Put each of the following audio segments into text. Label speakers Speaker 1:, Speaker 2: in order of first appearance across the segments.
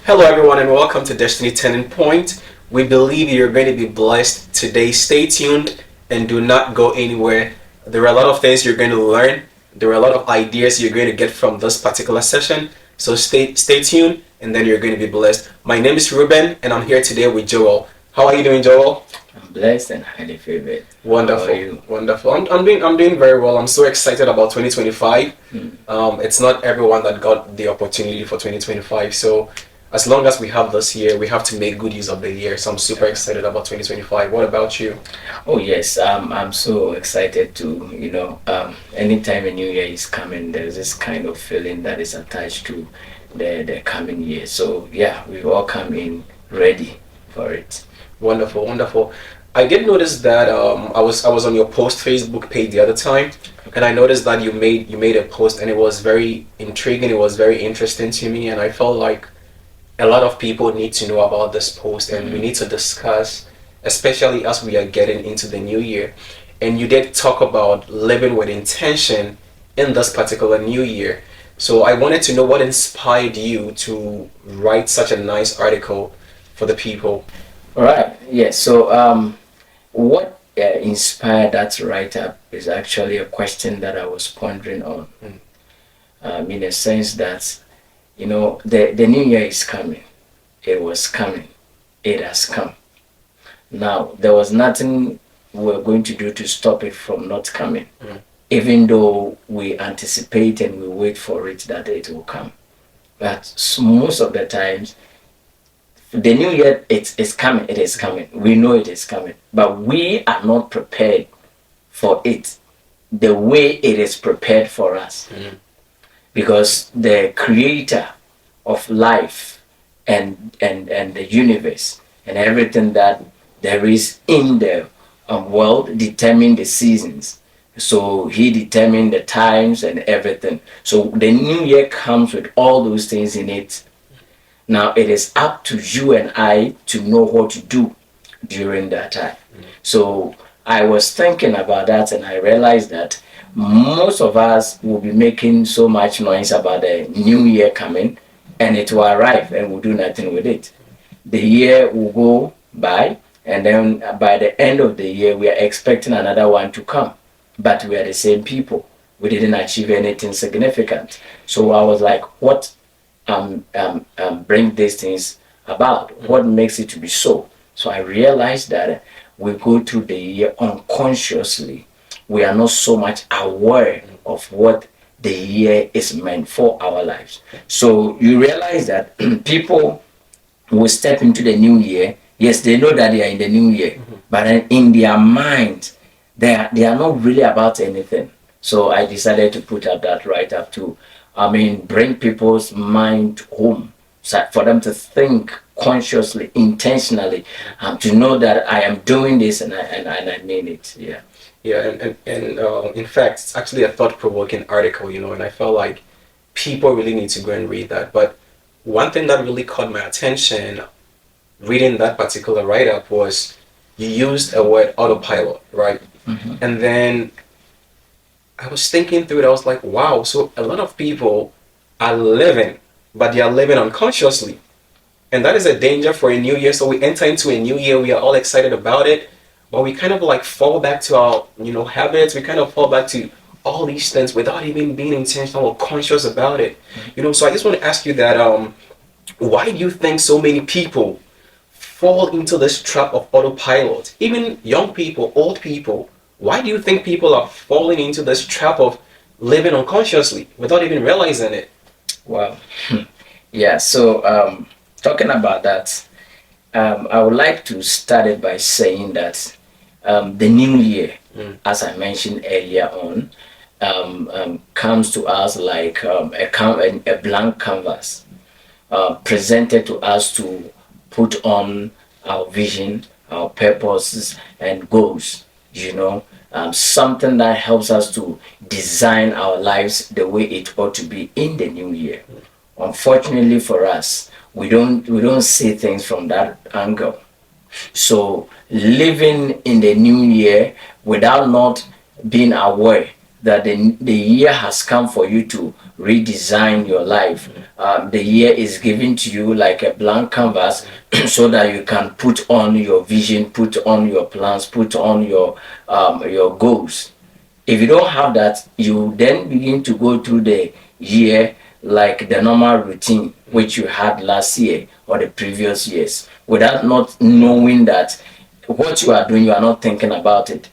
Speaker 1: Hello, everyone, and welcome to Destiny Turning Point. We believe you're going to be blessed today. Stay tuned and do not go anywhere. There are a lot of things you're going to learn. There are a lot of ideas you're going to get from this particular session. So stay tuned, and then you're going to be blessed. My name is Ruben, and I'm here today with Joel. How are you doing, Joel?
Speaker 2: I'm blessed and highly favored.
Speaker 1: Wonderful.
Speaker 2: How are you?
Speaker 1: Wonderful. I'm doing very well. I'm so excited about 2025. It's not everyone that got the opportunity for 2025. So as long as we have this year, we have to make good use of the year. So I'm super excited about 2025. What about you?
Speaker 2: Oh yes, I'm so excited to anytime a new year is coming, there's this kind of feeling that is attached to the coming year. So yeah, we all come in ready for it.
Speaker 1: Wonderful, wonderful. I did notice that I was on your post Facebook page the other time, and I noticed that you made a post, and it was very intriguing. It was very interesting to me, and I felt like a lot of people need to know about this post, and we need to discuss, especially as we are getting into the new year. And you did talk about living with intention in this particular new year. So I wanted to know what inspired you to write such a nice article for the people.
Speaker 2: All right. Yes. So what inspired that write up is actually a question that I was pondering on. In a sense that the new year is coming. It was coming. It has come. Now there was nothing we're going to do to stop it from not coming, even though we anticipate and we wait for it that it will come. But most of the times, the new year it's coming. It is coming. We know it is coming, but we are not prepared for it the way it is prepared for us. Because the creator of life and the universe and everything that there is in the world determine the seasons. So he determined the times and everything. So the new year comes with all those things in it. Now it is up to you and I to know what to do during that time. So I was thinking about that, and I realized that most of us will be making so much noise about the new year coming, and it will arrive and we'll do nothing with it. The year will go by, and then by the end of the year we are expecting another one to come, but we are the same people. We didn't achieve anything significant. So I was like, what bring these things about? What makes it to be so? So I realized that we go through the year unconsciously. We are not so much aware of what the year is meant for our lives. So you realize that people will step into the new year. Yes, they know that they are in the new year, but then in their mind, they are not really about anything. So I decided to put up that right up to, bring people's mind home, so for them to think consciously, intentionally, to know that I am doing this and I mean it. Yeah.
Speaker 1: Yeah, and in fact, it's actually a thought-provoking article, and I felt like people really need to go and read that. But one thing that really caught my attention reading that particular write-up was you used a word autopilot, right? And then I was thinking through it, I was like, wow, so a lot of people are living, but they are living unconsciously. And that is a danger for a new year. So we enter into a new year, we are all excited about it, but we kind of like fall back to our, habits. We kind of fall back to all these things without even being intentional or conscious about it. So I just want to ask you that, why do you think so many people fall into this trap of autopilot? Even young people, old people. Why do you think people are falling into this trap of living unconsciously without even realizing it?
Speaker 2: Wow. Yeah. So talking about that, I would like to start it by saying that the new year, as I mentioned earlier on, comes to us like a blank canvas presented to us to put on our vision, our purposes, and goals. Something that helps us to design our lives the way it ought to be in the new year. Unfortunately for us, we don't see things from that angle. So living in the new year without not being aware that the year has come for you to redesign your life. The year is given to you like a blank canvas so that you can put on your vision, put on your plans, put on your goals. If you don't have that, you then begin to go through the year like the normal routine which you had last year or the previous years without not knowing that what you are doing, you are not thinking about it.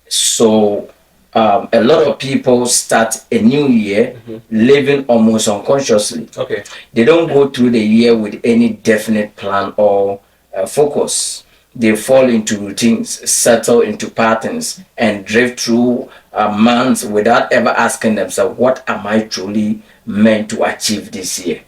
Speaker 2: So a lot of people start a new year living almost unconsciously.
Speaker 1: Okay.
Speaker 2: They don't go through the year with any definite plan or focus. They fall into routines, settle into patterns, and drift through months without ever asking themselves, what am I truly meant to achieve this year?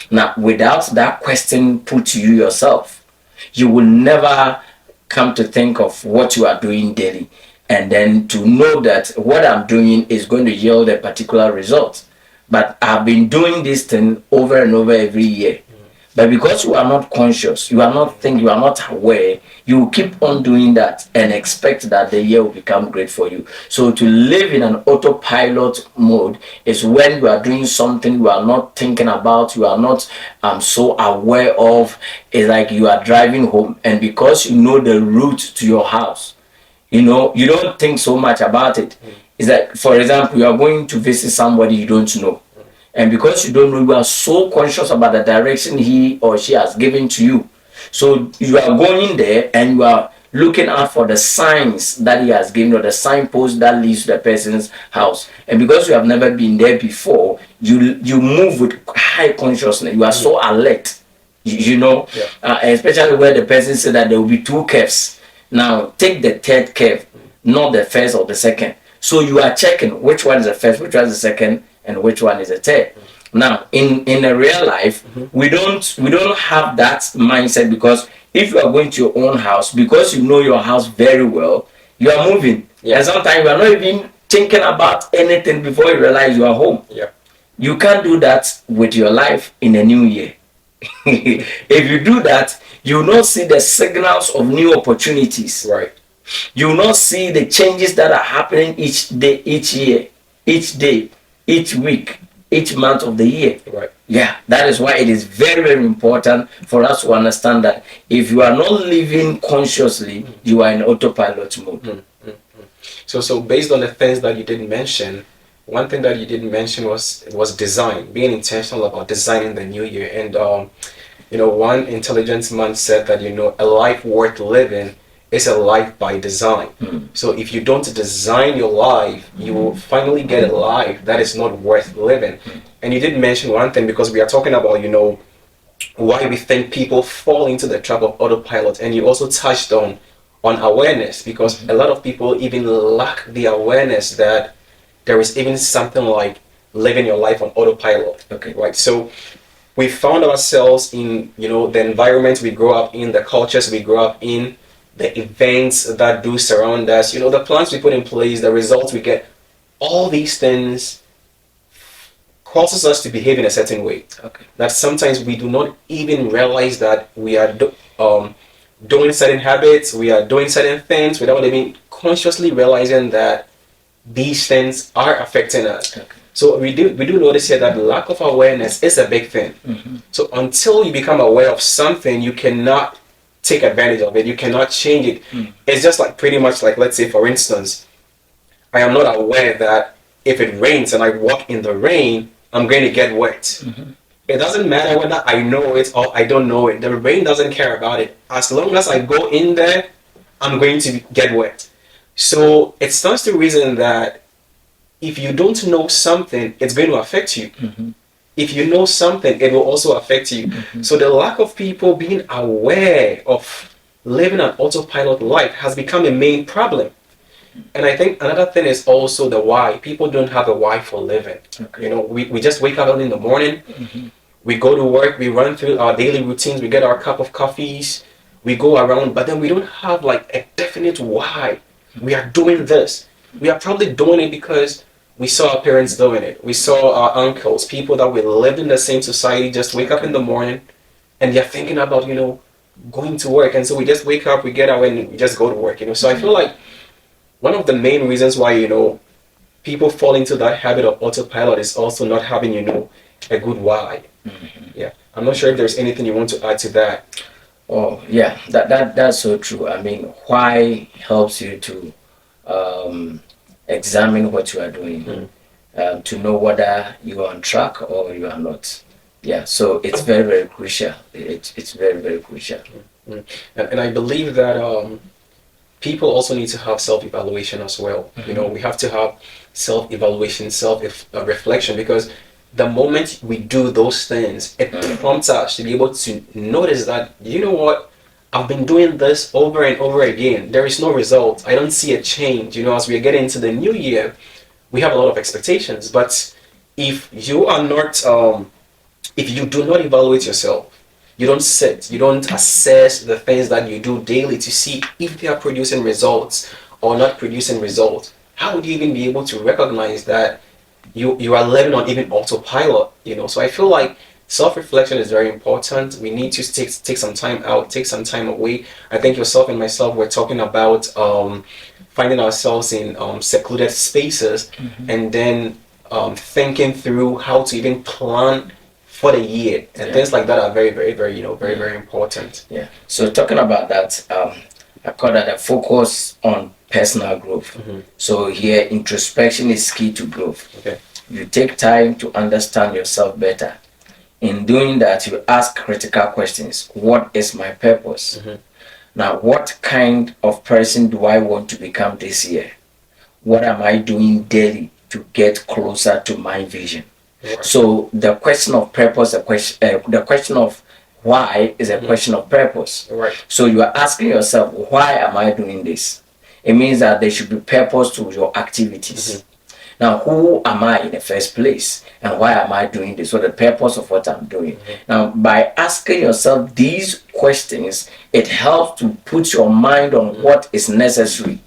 Speaker 2: Now, without that question put to you yourself, you will never come to think of what you are doing daily, and then to know that what I'm doing is going to yield a particular result. But I've been doing this thing over and over every year. But because you are not conscious, you are not thinking, you are not aware, you keep on doing that and expect that the year will become great for you. So to live in an autopilot mode is when you are doing something you are not thinking about, you are not so aware of. It's like you are driving home, and because you know the route to your house, you don't think so much about it. It's like, for example, you are going to visit somebody you don't know, and because you don't know, you are so conscious about the direction he or she has given to you. So you are going there and you are looking out for the signs that he has given, or the signpost that leads to the person's house. And because you have never been there before, you move with high consciousness. You are so alert. Especially where the person said that there will be two curves. Now take the third curve, not the first or the second. So you are checking which one is the first, which one is the second, and which one is the third. Now in a real life, we don't have that mindset, because if you are going to your own house, because you know your house very well, you are moving. And sometimes you are not even thinking about anything before you realize you are home. You can't do that with your life in a new year. If you do that, you will not see the signals of new opportunities.
Speaker 1: Right.
Speaker 2: You will not see the changes that are happening each day, each year, each day, each week, each month of the year.
Speaker 1: Right.
Speaker 2: Yeah, that is why it is very, very important for us to understand that if you are not living consciously, you are in autopilot mode.
Speaker 1: So based on the things that you didn't mention, one thing that you didn't mention was design, being intentional about designing the new year. And one intelligent man said that a life worth living is a life by design. So if you don't design your life, you will finally get a life that is not worth living. And you did mention one thing, because we are talking about why we think people fall into the trap of autopilot, and you also touched on awareness, because a lot of people even lack the awareness that there is even something like living your life on autopilot.
Speaker 2: Okay.
Speaker 1: Right. So we found ourselves in the environment we grow up in, the cultures we grow up in, the events that do surround us, the plans we put in place, the results we get. All these things causes us to behave in a certain way.
Speaker 2: Okay.
Speaker 1: That sometimes we do not even realize that we are doing certain habits, we are doing certain things without even consciously realizing that these things are affecting us.
Speaker 2: Okay.
Speaker 1: So we do notice here that lack of awareness is a big thing. So until you become aware of something, you cannot take advantage of it. You cannot change it. It's just like pretty much like, let's say for instance, I am not aware that if it rains and I walk in the rain, I'm going to get wet. It doesn't matter whether I know it or I don't know it. The rain doesn't care about it. As long as I go in there, I'm going to get wet. So it stands to reason that if you don't know something, it's going to affect you. If you know something, it will also affect you. So the lack of people being aware of living an autopilot life has become a main problem. And I think another thing is also the why. People don't have a why for living. Okay. We just wake up early in the morning, we go to work, we run through our daily routines, we get our cup of coffees, we go around, but then we don't have like a definite why we are doing this. We are probably doing it because we saw our parents doing it. We saw our uncles, people that we lived in the same society, just wake up in the morning and they're thinking about, going to work. And so we just wake up, we get out and we just go to work, So I feel like one of the main reasons why, people fall into that habit of autopilot is also not having, a good why. Yeah. I'm not sure if there's anything you want to add to that.
Speaker 2: Oh yeah, that's so true. I mean, why helps you to examine what you are doing, to know whether you are on track or you are not. Yeah, so it's very very crucial. It's very very crucial.
Speaker 1: Mm. And I believe that people also need to have self-evaluation as well. We have to have self-evaluation, self-reflection, because the moment we do those things, it prompts us to be able to notice that, you know what, I've been doing this over and over again. There is no result. I don't see a change. As we get into the new year, we have a lot of expectations. But if you are not, if you do not evaluate yourself, you don't sit, you don't assess the things that you do daily to see if they are producing results or not producing results, how would you even be able to recognize that you are living on even autopilot? So I feel like self-reflection is very important. We need to take some time out, take some time away. I think yourself and myself were talking about finding ourselves in secluded spaces, and then thinking through how to even plan for the year, and things like that are very very very very very important.
Speaker 2: Yeah. So talking about that, I call that a focus on personal growth. So here, introspection is key to growth.
Speaker 1: Okay.
Speaker 2: You take time to understand yourself better. In doing that, you ask critical questions. What is my purpose? Now, what kind of person do I want to become this year? What am I doing daily to get closer to my vision? Right. So the question of purpose, the question of why is a question of purpose.
Speaker 1: Right.
Speaker 2: So you are asking yourself, why am I doing this? It means that there should be purpose to your activities. Now, who am I in the first place, and why am I doing this? So the purpose of what I'm doing. Now, by asking yourself these questions, it helps to put your mind on what is necessary